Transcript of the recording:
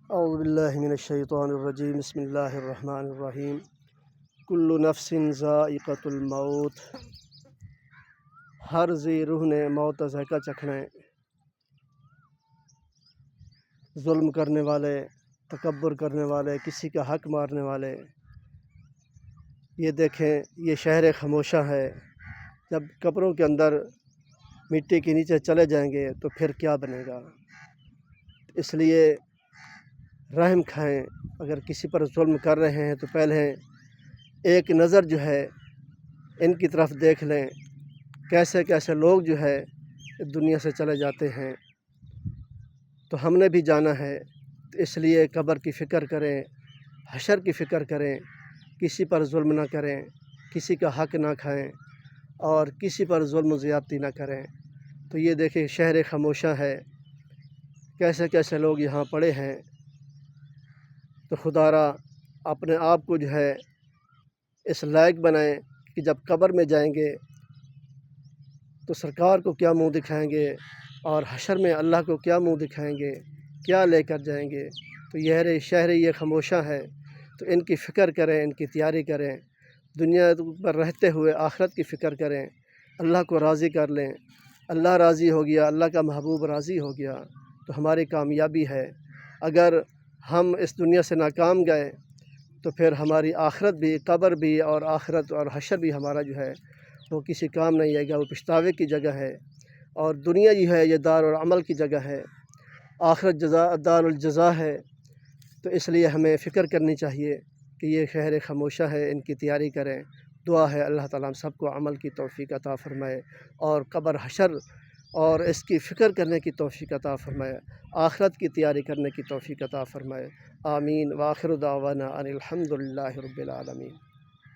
اعوذ باللہ من الشیطان الرجیم بسم اللہ الرحمن الرحیم کل نفس ذائقۃ الموت، ہر ذی روح نے موت کا ذائقہ چکھنا ہے۔ ظلم کرنے والے، تکبر کرنے والے، کسی کا حق مارنے والے، یہ دیکھیں یہ شہر خاموشہ ہے۔ جب قبروں کے اندر مٹی کے نیچے چلے جائیں گے تو پھر کیا بنے گا؟ اس لیے رحم کھائیں، اگر کسی پر ظلم کر رہے ہیں تو پہلے ایک نظر جو ہے ان کی طرف دیکھ لیں، کیسے کیسے لوگ جو ہے دنیا سے چلے جاتے ہیں۔ تو ہم نے بھی جانا ہے، تو اس لیے قبر کی فکر کریں، حشر کی فکر کریں، کسی پر ظلم نہ کریں، کسی کا حق نہ کھائیں اور کسی پر ظلم و زیادتی نہ کریں۔ تو یہ دیکھیں شہر خاموشہ ہے، کیسے کیسے لوگ یہاں پڑے ہیں۔ تو خدا را اپنے آپ کو جو ہے اس لائق بنائیں کہ جب قبر میں جائیں گے تو سرکار کو کیا منہ دکھائیں گے اور حشر میں اللہ کو کیا منہ دکھائیں گے، کیا لے کر جائیں گے۔ تو یہ شہر یہ خاموشہ ہے، تو ان کی فکر کریں، ان کی تیاری کریں، دنیا پر رہتے ہوئے آخرت کی فکر کریں، اللہ کو راضی کر لیں۔ اللہ راضی ہو گیا، اللہ کا محبوب راضی ہو گیا تو ہماری کامیابی ہے۔ اگر ہم اس دنیا سے ناکام گئے تو پھر ہماری آخرت بھی، قبر بھی اور آخرت اور حشر بھی ہمارا جو ہے وہ کسی کام نہیں آئے گا، وہ پچھتاوے کی جگہ ہے۔ اور دنیا جو ہے یہ دار العمل کی جگہ ہے، آخرت دار الجزا ہے۔ تو اس لیے ہمیں فکر کرنی چاہیے کہ یہ شہر خاموشہ ہے، ان کی تیاری کریں۔ دعا ہے اللہ تعالیٰ ہم سب کو عمل کی توفیق عطا فرمائے اور قبر حشر اور اس کی فکر کرنے کی توفیق عطا فرمائے، آخرت کی تیاری کرنے کی توفیق عطا فرمائے۔ آمین۔ وآخر دعوانا ان الحمد للہ رب العالمین۔